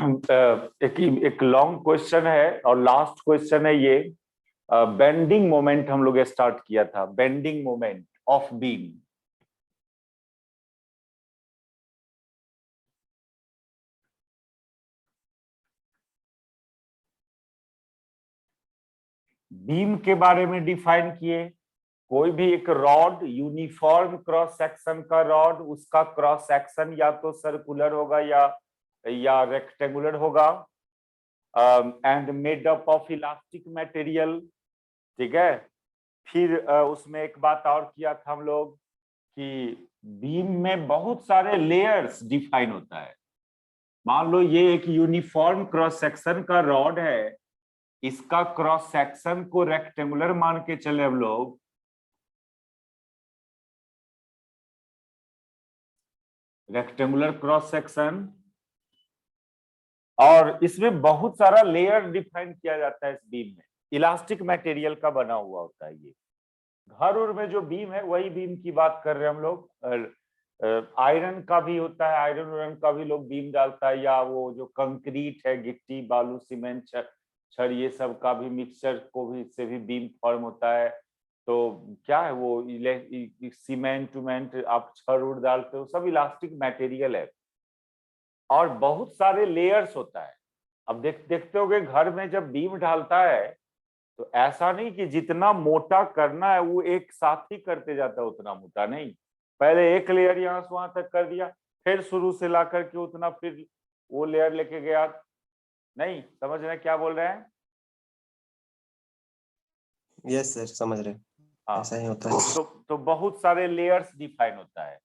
एक long question है और लास्ट क्वेश्चन है ये। बेंडिंग मोमेंट हम लोग स्टार्ट किया था, bending moment of beam. Beam के बारे में डिफाइन किए, कोई भी एक रॉड, यूनिफॉर्म क्रॉस सेक्शन का रॉड, उसका क्रॉस सेक्शन या तो सर्कुलर होगा या रेक्टेंगुलर होगा, and made up of elastic material. ठीक है। फिर उसमें एक बात और किया था हम लोग कि बीम में बहुत सारे लेयर्स डिफाइन होता है। मान लो ये एक यूनिफॉर्म क्रॉस सेक्शन का रॉड है, इसका क्रॉस सेक्शन को रेक्टेंगुलर मान के चले हम लोग, रेक्टेंगुलर क्रॉस सेक्शन, और इसमें बहुत सारा लेयर डिफाइन किया जाता है। इस बीम में इलास्टिक मटेरियल का बना हुआ होता है। ये घर उर में जो बीम है वही बीम की बात कर रहे हैं हम लोग। आयरन का भी होता है, आयरन उरन का भी लोग बीम डालता है, या वो जो कंक्रीट है, गिट्टी बालू सीमेंट छड़ ये सब का भी मिक्सचर को भी से भी बीम फॉर्म होता है। तो क्या है वो सीमेंट उमेंट आप छड़ उड़ डालते हो, सब इलास्टिक मटेरियल है और बहुत सारे लेयर्स होता है। अब देखते होगे घर में जब बीम ढालता है तो ऐसा नहीं कि जितना मोटा करना है वो एक साथ ही करते जाता है, उतना मोटा नहीं। पहले एक लेयर यहाँ से वहां तक कर दिया, फिर शुरू से ला करके उतना फिर वो लेयर लेके गया। नहीं समझ रहे क्या बोल रहे हैं? यस सर, समझ रहे। हाँ, ऐसा ही होता है। तो बहुत सारे लेयर्स डिफाइन होता है,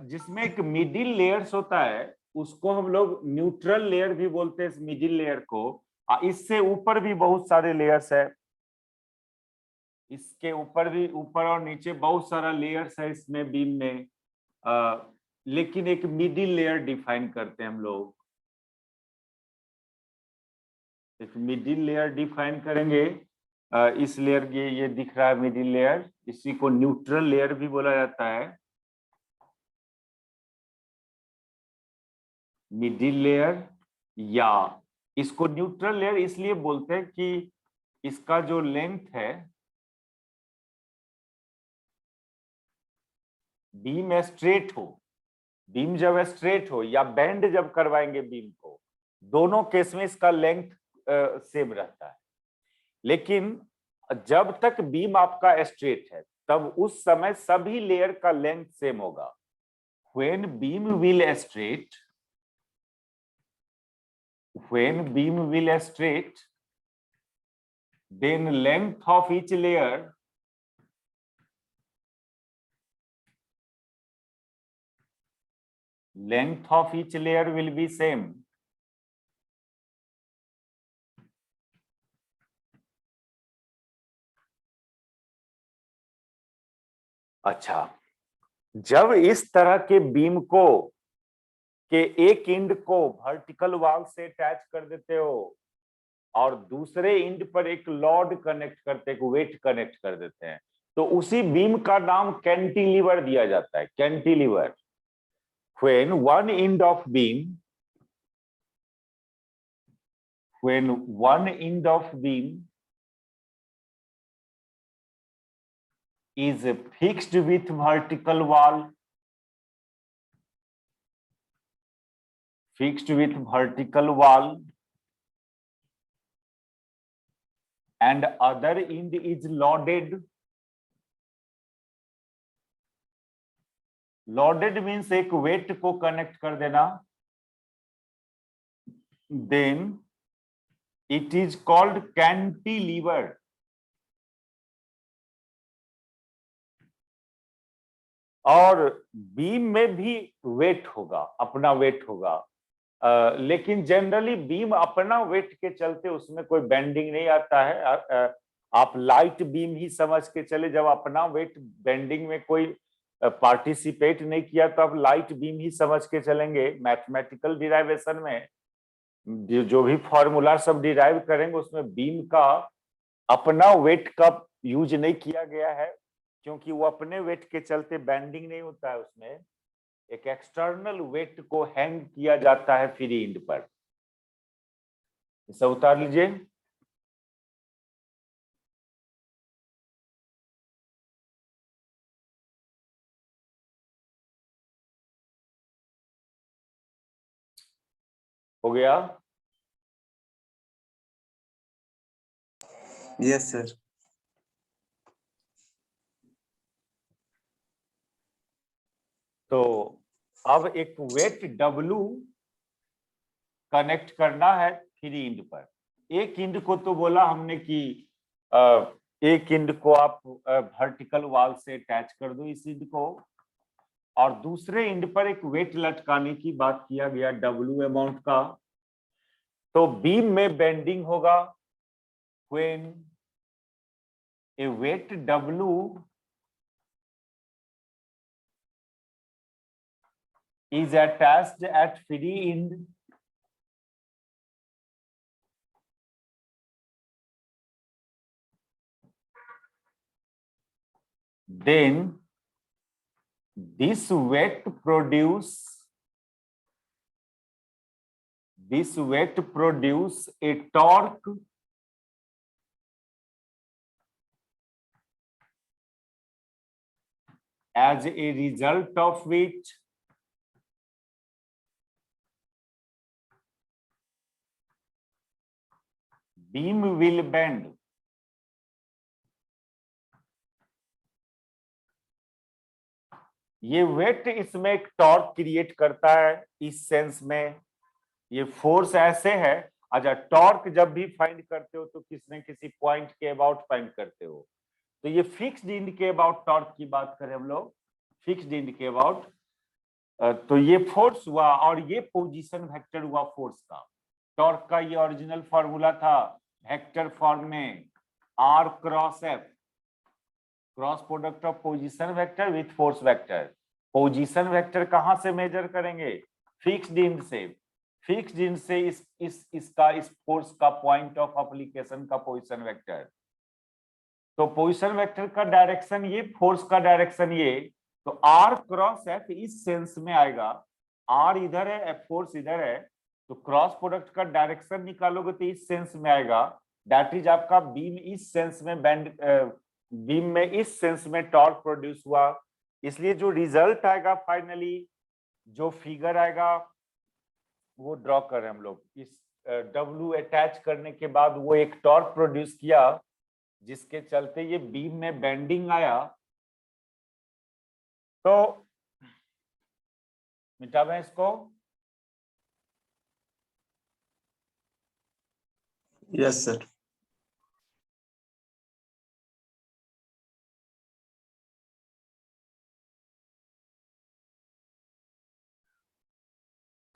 जिसमें एक मिडिल लेयर्स होता है, उसको हम लोग न्यूट्रल लेयर भी बोलते हैं, इस मिडिल लेयर को। इससे ऊपर भी बहुत सारे लेयर्स है, इसके ऊपर भी, ऊपर और नीचे बहुत सारा लेयर्स है इसमें बीम में। लेकिन एक मिडिल लेयर डिफाइन करते हैं हम लोग। एक मिडिल लेयर डिफाइन करेंगे। इस लेयर ये दिख रहा है मिडिल लेयर, इसी को न्यूट्रल लेयर भी बोला जाता है। मिडिल लेयर, या इसको न्यूट्रल लेयर इसलिए बोलते हैं कि इसका जो लेंथ है, बीम स्ट्रेट हो, बीम जब स्ट्रेट हो या बेंड जब करवाएंगे बीम को, दोनों केस में इसका लेंथ सेम रहता है। लेकिन जब तक बीम आपका स्ट्रेट है तब उस समय सभी लेयर का लेंथ सेम होगा। when beam will straight when beam will straight, then length of each layer will be same. अच्छा, जब इस तरह के बीम को के एक एंड को वर्टिकल वॉल से अटैच कर देते हो और दूसरे एंड पर एक लॉड कनेक्ट करते, एक वेट कनेक्ट कर देते हैं, तो उसी बीम का नाम कैंटिलीवर दिया जाता है, cantilever. when one end of beam is fixed with vertical wall, and other end is loaded. Loaded means एक वेट को कनेक्ट कर देना, then it is called cantilever. और बीम में भी वेट होगा, अपना वेट होगा, लेकिन जनरली बीम अपना वेट के चलते उसमें कोई बेंडिंग नहीं आता है। आप लाइट बीम ही समझ के चले, जब अपना वेट बेंडिंग में कोई पार्टिसिपेट नहीं किया तो आप लाइट बीम ही समझ के चलेंगे। मैथमेटिकल डिराइवेशन में जो भी फॉर्मूला सब डिराइव करेंगे उसमें बीम का अपना वेट का यूज नहीं किया गया है, क्योंकि वो अपने वेट के चलते बेंडिंग नहीं होता है, उसमें एक एक्सटर्नल वेट को हैंग किया जाता है फ्री एंड पर। इसे उतार लीजिए। हो गया? Yes sir. तो अब एक वेट W कनेक्ट करना है फ्री इंड पर। एक इंड को तो बोला हमने कि एक इंड को आप वर्टिकल वॉल से अटैच कर दो इस इंड को, और दूसरे इंड पर एक वेट लटकाने की बात किया गया W अमाउंट का। तो बीम में बेंडिंग होगा when a weight W is attached at free end then this weight produce a torque as a result of which beam will bend. ये वेट इसमें एक टॉर्क क्रिएट करता है इस सेंस में। ये फोर्स ऐसे है, अच्छा टॉर्क जब भी फाइंड करते हो तो किसी न किसी पॉइंट के अबाउट फाइंड करते हो। तो ये फिक्स्ड इंड के अबाउट टॉर्क की बात करें हम लोग, फिक्स्ड इंड के अबाउट, तो ये फोर्स हुआ और ये पोजीशन वेक्टर हुआ फोर्स का। टॉर्क का ये ओरिजिनल फॉर्मूला था वेक्टर फॉर्म में, R cross F, cross product of position vector with force vector. Position vector कहां से मेजर करेंगे? फिक्स्ड इंड से। फिक्स्ड इंड से इस फोर्स का पॉइंट ऑफ एप्लीकेशन का पोजीशन वेक्टर। तो पोजीशन वेक्टर का डायरेक्शन ये, फोर्स का डायरेक्शन ये, तो R क्रॉस F इस सेंस में आएगा। R इधर है, F फोर्स इधर है, तो क्रॉस प्रोडक्ट का डायरेक्शन निकालोगे तो इस सेंस में आएगा। दैट इज आपका बीम इस सेंस में बेंड, बीम में इस सेंस में टॉर्क प्रोड्यूस हुआ। इसलिए जो रिजल्ट आएगा फाइनली, जो फिगर आएगा वो ड्रॉ करें हम लोग। इस W अटैच करने के बाद वो एक टॉर्क प्रोड्यूस किया जिसके चलते ये बीम में बेंडिंग आया। तो मिटावें इसको। Yes sir.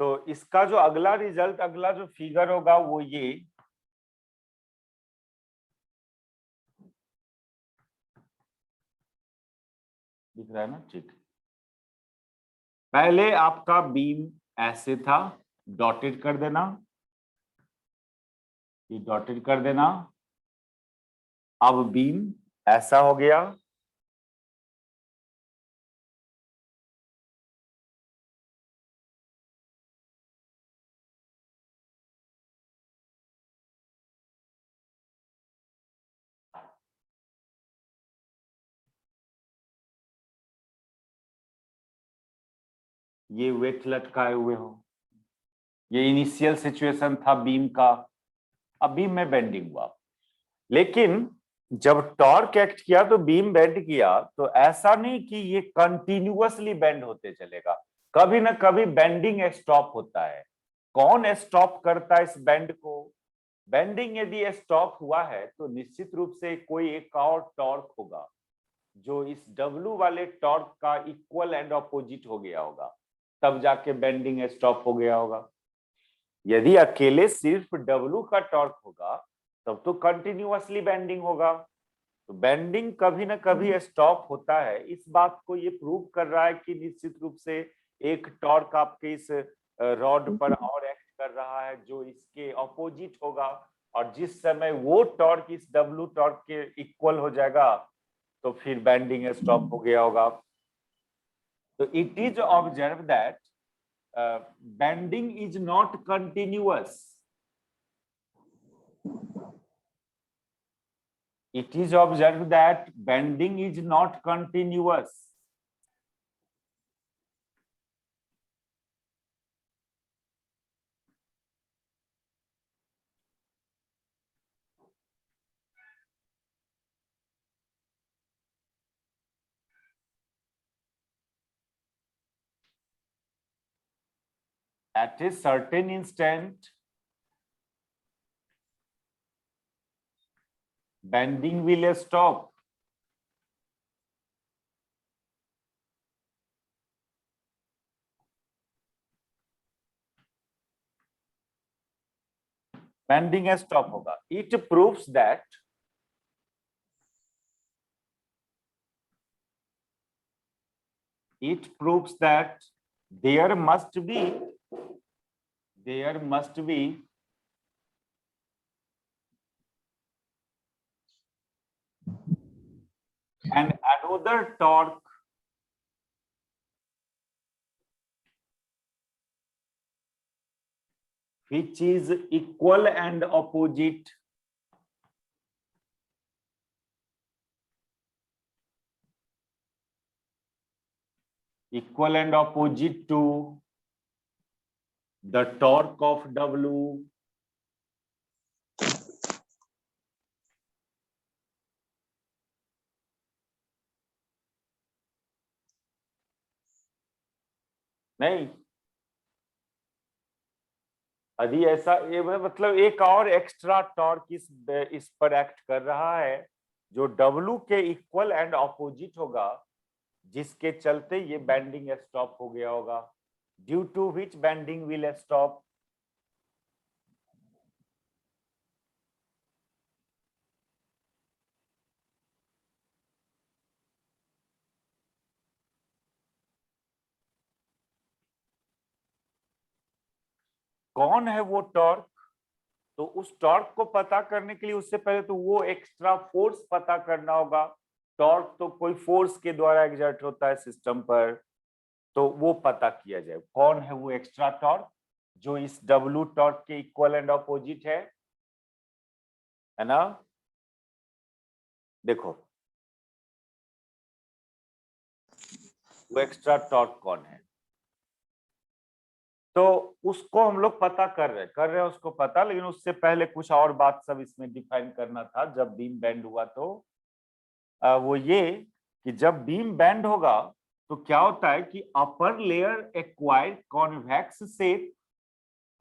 तो इसका जो अगला रिजल्ट, अगला जो फिगर होगा वो ये, दिख रहा है ना? ठीक। पहले आपका बीम ऐसे था, डॉटेड कर देना, ये डॉटेड कर देना। अब बीम ऐसा हो गया, ये वेट लटकाए हुए हो। ये इनिशियल सिचुएशन था बीम का। अब बीम में बेंडिंग हुआ, लेकिन जब टॉर्क एक्ट किया तो बीम बेंड किया, तो ऐसा नहीं कि ये कंटिन्यूअसली बेंड होते चलेगा, कभी ना कभी बेंडिंग स्टॉप होता है। कौन स्टॉप करता है इस बेंड को? बेंडिंग यदि स्टॉप हुआ है तो निश्चित रूप से कोई एक और टॉर्क होगा जो इस W वाले टॉर्क का इक्वल एंड ऑपोजिट हो गया होगा, तब जाके बेंडिंग स्टॉप हो गया होगा। यदि अकेले सिर्फ W का टॉर्क होगा तब तो कंटिन्यूअसली बेंडिंग होगा। तो बेंडिंग कभी ना कभी स्टॉप होता है। इस बात को ये प्रूव कर रहा है कि निश्चित रूप से एक टॉर्क आपके इस रॉड पर और एक्ट कर रहा है जो इसके ऑपोजिट होगा, और जिस समय वो टॉर्क इस W टॉर्क के इक्वल हो जाएगा तो फिर बेंडिंग स्टॉप हो गया होगा। तो it is observe that bending is not continuous. It is observed that bending is not continuous. At a certain instant, bending will stop. Bending stop होगा. It proves that there must be and another torque which is equal and opposite to the torque of W. नहीं, यदि ऐसा ये मतलब एक और extra torque इस पर एक्ट कर रहा है जो W के इक्वल एंड ऑपोजिट होगा, जिसके चलते ये बेंडिंग स्टॉप हो गया होगा. Due to which bending will stop. कौन है वो टॉर्क? तो उस टॉर्क को पता करने के लिए उससे पहले तो वो एक्स्ट्रा फोर्स पता करना होगा. टॉर्क तो कोई फोर्स के द्वारा एग्जर्ट होता है सिस्टम पर, तो वो पता किया जाए. कौन है वो एक्स्ट्रा टॉर्क जो इस W टॉर्क के इक्वल एंड ऑपोजिट है ना? देखो वो एक्स्ट्रा टॉर्क कौन है, तो उसको हम लोग पता कर रहे हैं उसको पता. लेकिन उससे पहले कुछ और बात सब इसमें डिफाइन करना था. जब बीम बेंड हुआ तो वो ये कि जब बीम बेंड होगा तो क्या होता है कि upper layer acquire convex shape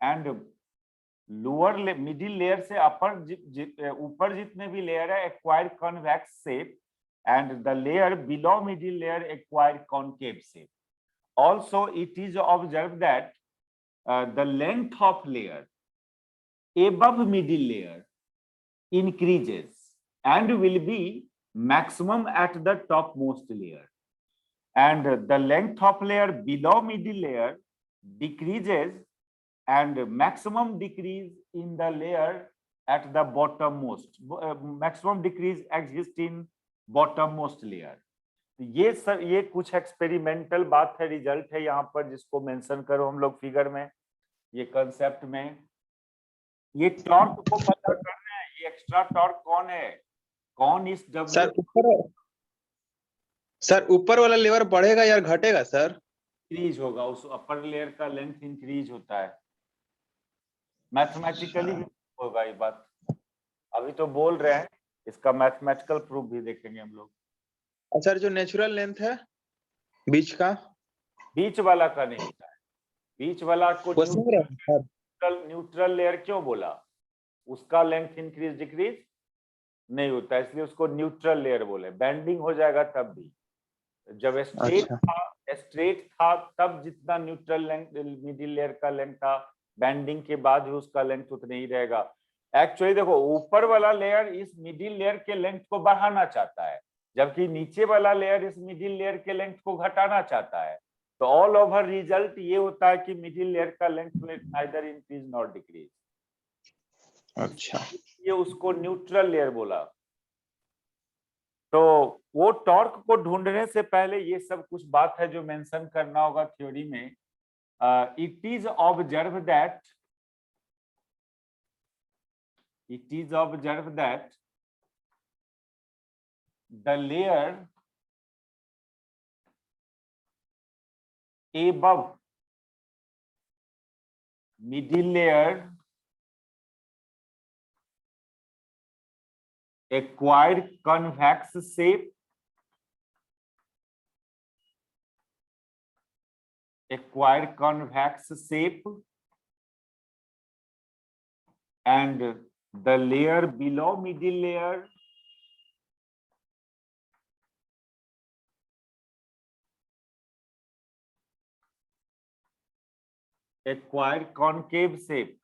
and lower middle layer से ऊपर जितने भी लेयर है acquire convex shape and the layer below middle layer acquire concave shape. Also, it is observed that the length of layer above middle layer increases and will be maximum at the topmost layer, and the length of layer below middle layer decreases and maximum decrease in the layer at the bottommost. Maximum decrease exists in bottommost layer. ये कुछ experimental बात है, result है यहाँ पर जिसको mention करो हम लोग फिगर में. ये कंसेप्ट में ये टॉर्क को पता करना है. ये एक्स्ट्रा टॉर्क कौन है, कौन इस W सर ऊपर वाला लेयर बढ़ेगा या घटेगा सर? इंक्रीज होगा. उस अपर लेयर का लेंथ इंक्रीज होता है. मैथमेटिकली होगा ये बात. अभी तो बोल रहे हैं, इसका मैथमेटिकल प्रूफ भी देखेंगे हम लोग. सर जो नेचुरल लेंथ है बीच का, बीच वाला का नहीं होता है. बीच वाला को न्यूट्रल लेयर क्यों बोला? उसका लेंथ इंक्रीज डिक्रीज नहीं होता है, इसलिए उसको न्यूट्रल लेयर बोले. बेंडिंग हो जाएगा तब भी. जब स्ट्रेट था तब जितना न्यूट्रल लेंथ मिडिल लेयर का लेंथ था, बेंडिंग के बाद भी उसका लेंथ उतना ही रहेगा. एक्चुअली देखो ऊपर वाला लेयर इस मिडिल लेयर के लेंथ को बढ़ाना चाहता है, जबकि नीचे वाला लेयर इस मिडिल लेयर के लेंथ को घटाना चाहता है. तो ऑल ओवर रिजल्ट ये होता है कि मिडिल लेयर का length neither increase not decrease. अच्छा, ये उसको न्यूट्रल लेयर बोला. तो वो टॉर्क को ढूंढने से पहले ये सब कुछ बात है जो मेंशन करना होगा थ्योरी में. It is observe that the layer above middle layer acquired convex shape, and the layer below middle layer acquired concave shape.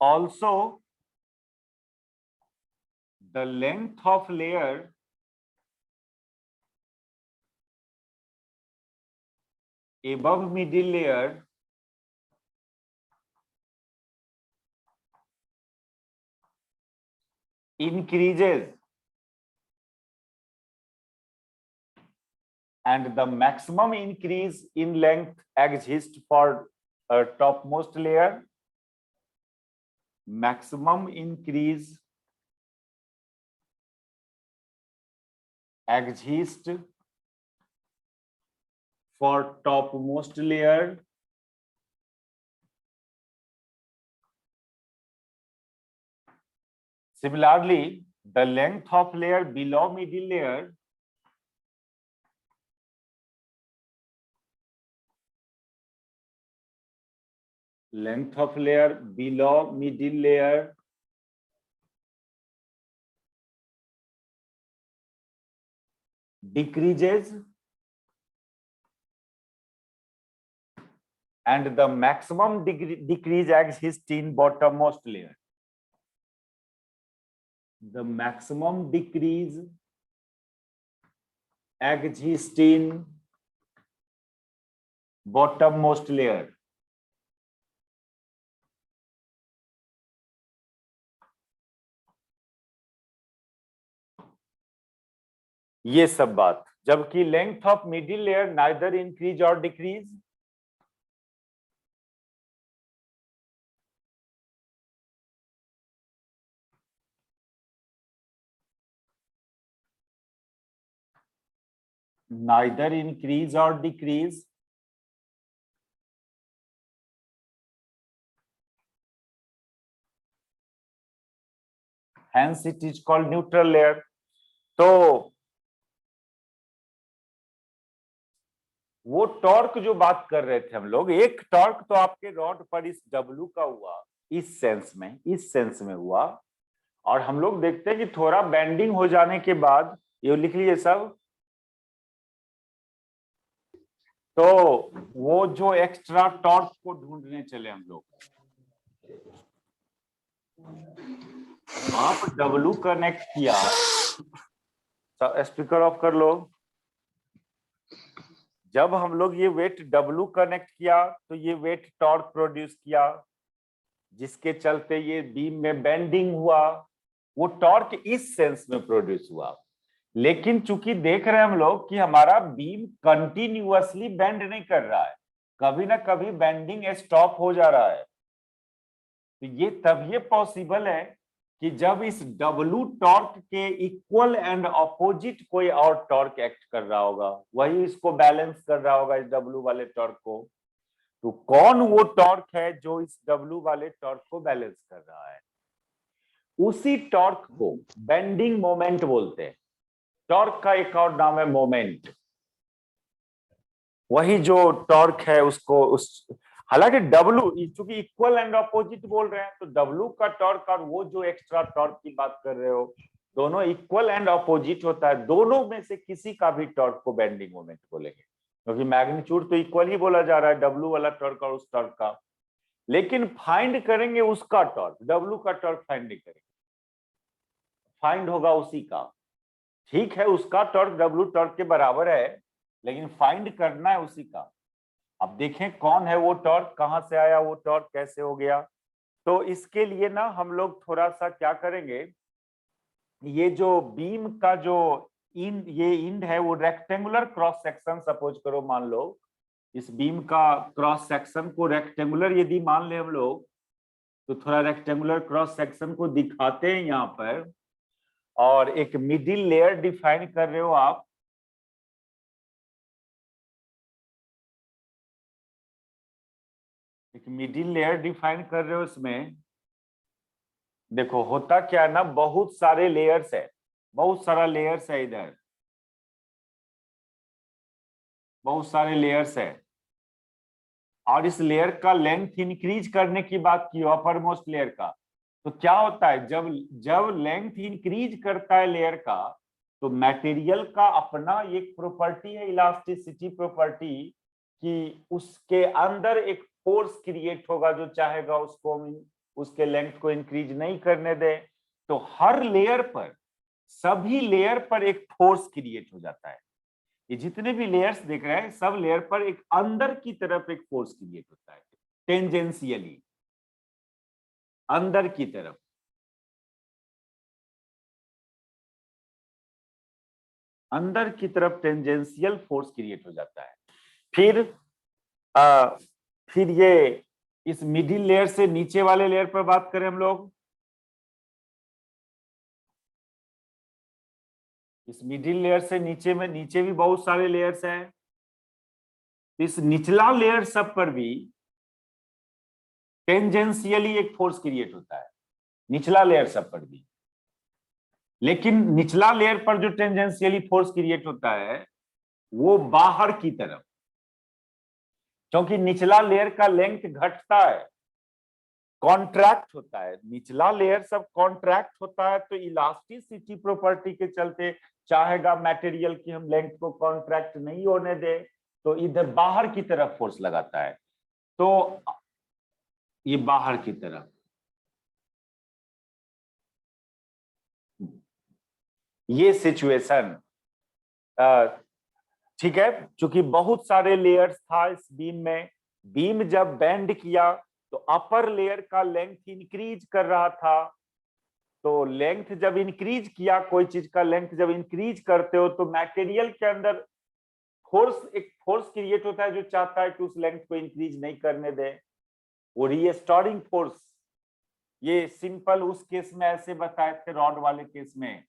Also, the length of layer above middle layer increases, and the maximum increase in length exists for topmost layer. Maximum increase exists for topmost layer. Similarly, the length of layer below middle layer decreases, and the maximum decrease exists in bottommost layer. The maximum decrease exists in bottommost layer. ये सब बात, जबकि length of middle layer neither increase और decrease, neither increase or decrease, hence it is called neutral layer. तो वो torque जो बात कर रहे थे हम लोग, एक टॉर्क तो आपके रॉड पर इस W का हुआ, इस सेंस में हुआ, और हम लोग देखते हैं कि थोड़ा बेंडिंग हो जाने के बाद, ये लिख लीजिए सब, तो वो जो एक्स्ट्रा टॉर्क को ढूंढने चले हम लोग। आप W कनेक्ट किया, स्पीकर ऑफ कर लो। जब हम लोग ये वेट W कनेक्ट किया तो ये वेट टॉर्क प्रोड्यूस किया, जिसके चलते ये बीम में बेंडिंग हुआ। वो टॉर्क इस सेंस में प्रोड्यूस हुआ, लेकिन चूंकि देख रहे हैं हम लोग कि हमारा बीम कंटिन्यूअसली बेंड नहीं कर रहा है, कभी ना कभी बेंडिंग स्टॉप हो जा रहा है। तो ये तब ये पॉसिबल है कि जब इस W टॉर्क के इक्वल एंड अपोजिट कोई और टॉर्क एक्ट कर रहा होगा, वही इसको बैलेंस कर रहा होगा, इस W वाले टॉर्क को। तो कौन वो टॉर्क है जो इस W वाले टॉर्क को बैलेंस कर रहा है? उसी टॉर्क को बेंडिंग मोमेंट बोलते हैं। टॉर्क का एक और नाम है मोमेंट। वही जो टॉर्क है उसको हालांकि W चूंकि इक्वल एंड अपोजिट बोल रहे हैं, तो W का टॉर्क और वो जो एक्स्ट्रा टॉर्क की बात कर रहे हो, दोनों इक्वल एंड अपोजिट होता है। दोनों में से किसी का भी टॉर्क को बेंडिंग मोमेंट बोलेंगे, क्योंकि मैग्नीट्यूड तो इक्वल ही बोला जा रहा है, W वाला टॉर्क और उस टॉर्क का। लेकिन फाइंड करेंगे उसका टॉर्क, W का टॉर्क फाइंड नहीं करेंगे, फाइंड होगा उसी का। ठीक है, उसका टॉर्क W टॉर्क के बराबर है, लेकिन फाइंड करना है उसी का। अब देखें कौन है वो टॉर्क, कहां से आया वो टॉर्क, कैसे हो गया। तो इसके लिए ना हम लोग थोड़ा सा क्या करेंगे, ये जो बीम का जो ये इंड है वो रेक्टेंगुलर क्रॉस सेक्शन सपोज करो, मान लो इस बीम का क्रॉस सेक्शन को रेक्टेंगुलर यदि मान ले हम लोग, तो थोड़ा रेक्टेंगुलर क्रॉस सेक्शन को दिखाते हैं यहाँ पर, और एक मिडिल लेयर डिफाइन कर रहे हो आप। एक मिडिल लेयर डिफाइन कर रहे हो, इसमें देखो होता क्या है ना, बहुत सारे लेयर्स है, बहुत सारा लेयर्स है, इधर बहुत सारे लेयर्स है, और इस लेयर का लेंथ इंक्रीज करने की बात की हो, अपर मोस्ट लेयर का। तो क्या होता है, जब जब लेंथ इंक्रीज करता है लेयर का, तो मटेरियल का अपना एक प्रॉपर्टी है, इलास्टिसिटी प्रॉपर्टी, कि उसके अंदर एक फोर्स क्रिएट होगा जो चाहेगा उसको उसके लेंथ को इंक्रीज नहीं करने दे। तो हर लेयर पर, सभी लेयर पर एक फोर्स क्रिएट हो जाता है। ये जितने भी लेयर्स देख रहे हैं, सब लेयर पर एक अंदर की तरफ एक फोर्स क्रिएट होता है, टेंजेंशियली अंदर की तरफ। अंदर की तरफ टेंजेंशियल फोर्स क्रिएट हो जाता है। फिर ये इस मिडिल लेयर से नीचे वाले लेयर पर बात करें हम लोग, इस मिडिल लेयर से नीचे में, नीचे भी बहुत सारे लेयर्स हैं। इस निचला लेयर सब पर भी टेंजेंशियली एक फोर्स क्रिएट होता है, निचला लेयर सब पर भी। लेकिन निचला लेयर पर जो टेंजेंशियली फोर्स क्रिएट होता है वो बाहर की तरफ, क्योंकि निचला लेयर का लेंथ घटता है, कॉन्ट्रैक्ट होता है, निचला लेयर सब कॉन्ट्रैक्ट होता है, तो इलास्टिसिटी प्रॉपर्टी के चलते चाहेगा मटेरियल की हम लेंथ को कॉन्ट्रैक्ट नहीं होने दे, तो इधर बाहर की तरफ फोर्स लगाता है। तो ये बाहर की तरफ, ये सिचुएशन ठीक है। चूंकि बहुत सारे लेयर्स था इस बीम में, बीम जब बेंड किया तो अपर लेयर का लेंथ इंक्रीज कर रहा था। तो लेंथ जब इंक्रीज किया, कोई चीज का लेंथ जब इंक्रीज करते हो, तो मटेरियल के अंदर फोर्स, एक फोर्स क्रिएट होता है जो चाहता है कि उस लेंथ को इंक्रीज नहीं करने दे, वो रीस्टोरिंग फोर्स। ये सिंपल उस केस में ऐसे बताए थे, रॉड वाले केस में,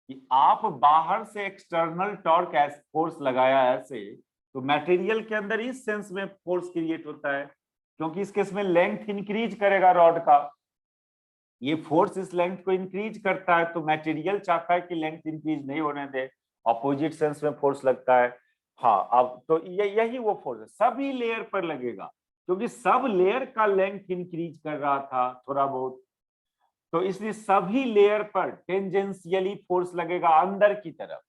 कि आप बाहर से एक्सटर्नल टॉर्क फोर्स लगाया ऐसे, तो मटेरियल के अंदर इस सेंस में फोर्स क्रिएट होता है, क्योंकि इस केस में लेंथ इंक्रीज करेगा रॉड का, ये फोर्स इस लेंथ को इंक्रीज करता है, तो मटेरियल चाहता है कि लेंथ इंक्रीज नहीं होने दे, ऑपोजिट सेंस में फोर्स लगता है। हाँ, अब तो यही वो फोर्स है, सभी लेयर पर लगेगा, क्योंकि सब लेयर का लेंथ इंक्रीज कर रहा था थोड़ा बहुत, तो इसलिए सभी लेयर पर टेंजेंशियली फोर्स लगेगा अंदर की तरफ।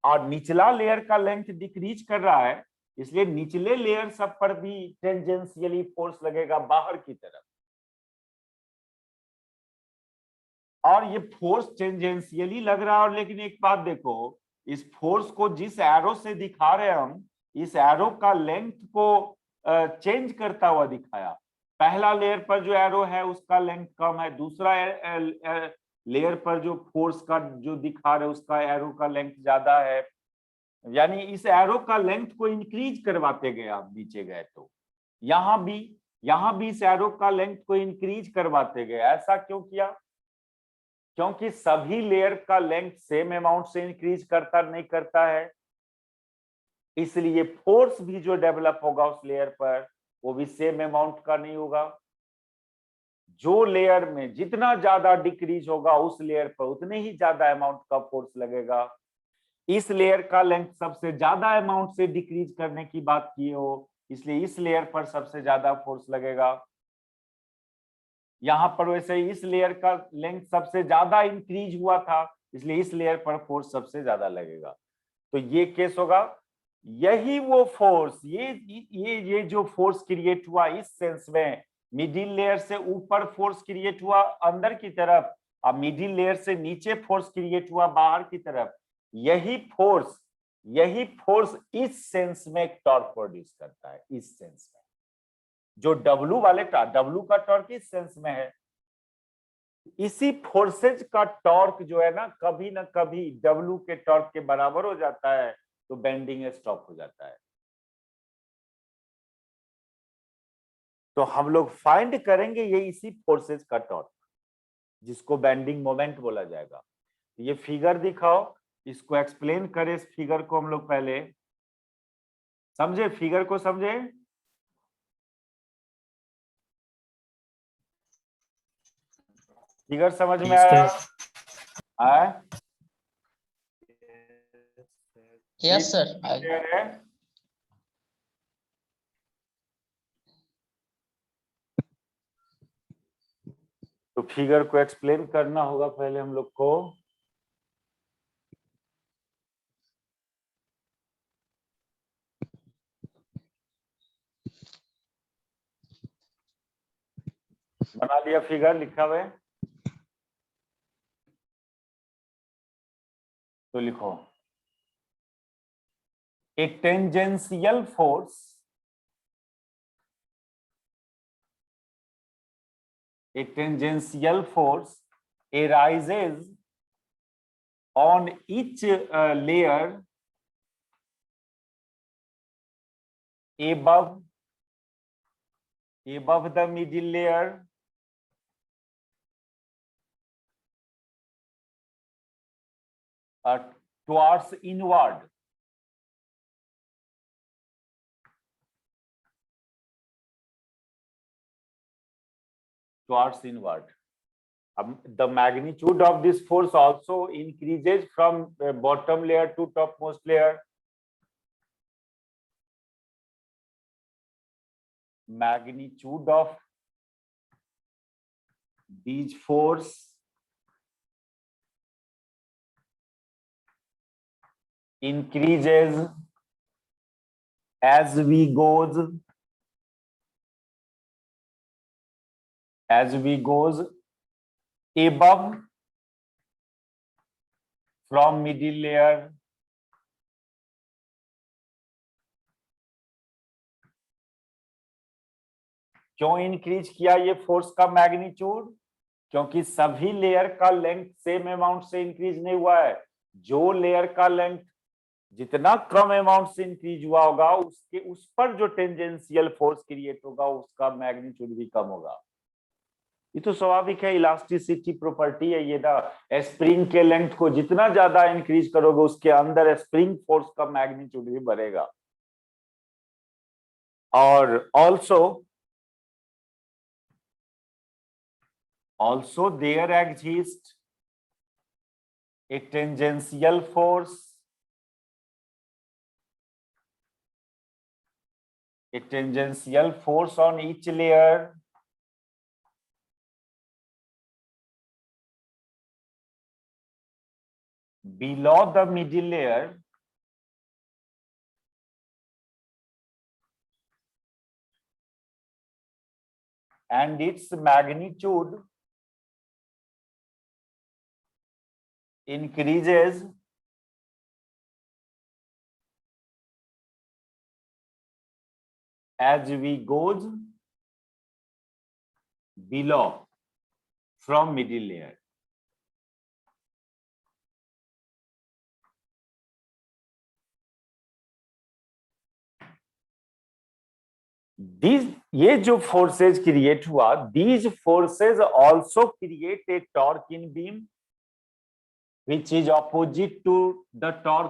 और निचला लेयर का लेंथ डिक्रीज कर रहा है, इसलिए निचले लेयर सब पर भी टेंजेंशियली फोर्स लगेगा बाहर की तरफ। और ये फोर्स टेंजेंशियली लग रहा है, और लेकिन एक बात देखो, इस फोर्स को जिस एरो से दिखा रहे हैं हम, इस एरो का लेंथ को चेंज करता हुआ दिखाया। पहला लेयर पर जो एरो है उसका लेंथ कम है, दूसरा लेयर पर जो फोर्स का जो दिखा रहे उसका एरो का लेंथ ज्यादा है, यानी इस एरो का लेंथ को इंक्रीज करवाते गए आप नीचे गए, तो यहां भी इस एरो का लेंथ को इंक्रीज करवाते गए। ऐसा क्यों किया? क्योंकि सभी लेयर का लेंथ सेम अमाउंट से इंक्रीज करता नहीं करता है, इसलिए फोर्स भी जो डेवलप होगा उस लेयर पर वो भी सेम अमाउंट का नहीं होगा। जो लेयर में जितना ज्यादा डिक्रीज होगा उस लेयर पर उतने ही ज्यादा अमाउंट का फोर्स लगेगा। इस लेयर का लेंथ सबसे ज्यादा अमाउंट से डिक्रीज करने की बात की हो, इसलिए इस लेयर पर सबसे ज्यादा फोर्स लगेगा। यहां पर वैसे ही इस लेयर का लेंथ सबसे ज्यादा इंक्रीज हुआ था, इसलिए इस लेयर पर फोर्स सबसे ज्यादा लगेगा। तो ये केस होगा। यही वो फोर्स, ये जो फोर्स क्रिएट हुआ इस सेंस में, मिडिल लेयर से ऊपर फोर्स क्रिएट हुआ अंदर की तरफ, और मिडिल लेयर से नीचे फोर्स क्रिएट हुआ बाहर की तरफ। यही फोर्स इस सेंस में टॉर्क प्रोड्यूस करता है, इस सेंस में। जो डब्लू का टॉर्क इस सेंस में है, इसी फोर्सेज का टॉर्क जो है ना कभी डब्लू के टॉर्क के बराबर हो जाता है, तो बेंडिंग स्टॉप हो जाता है। तो हम लोग फाइंड करेंगे ये इसी फोर्सेज का टॉर्क, जिसको बेंडिंग मोमेंट बोला जाएगा। ये फिगर दिखाओ, इसको एक्सप्लेन करें। इस फिगर को हम लोग पहले समझे, फिगर को समझे। फिगर समझ में आया? Yes sir. है? तो फिगर को एक्सप्लेन करना होगा पहले हम लोग को। बना लिया फिगर, लिखा हुआ है तो लिखो। ए tangential force, a tangential force arises on each layer above the middle layer towards inward. Towards inward. The magnitude of this force also increases from bottom layer to topmost layer. Magnitude of these force increases as we goes above from middle layer क्यों increase किया ये force का magnitude? क्योंकि सभी layer का length same amount से increase नहीं हुआ है। जो लेयर का लेंथ जितना कम अमाउंट से इंक्रीज हुआ होगा उसके उस पर जो टेंजेंशियल फोर्स क्रिएट होगा उसका मैग्नीट्यूड भी कम होगा। ये तो स्वाभाविक है, इलास्टिसिटी प्रॉपर्टी है ये ना। स्प्रिंग के लेंथ को जितना ज्यादा इंक्रीज करोगे उसके अंदर स्प्रिंग फोर्स का मैग्नीट्यूड भी बढ़ेगा। और also there exists a tangential force, on each layer below the middle layer and its magnitude increases as we goes below from middle layer. ये जो फोर्सेज क्रिएट हुआ, these forces also create a torque in beam which is opposite to the torque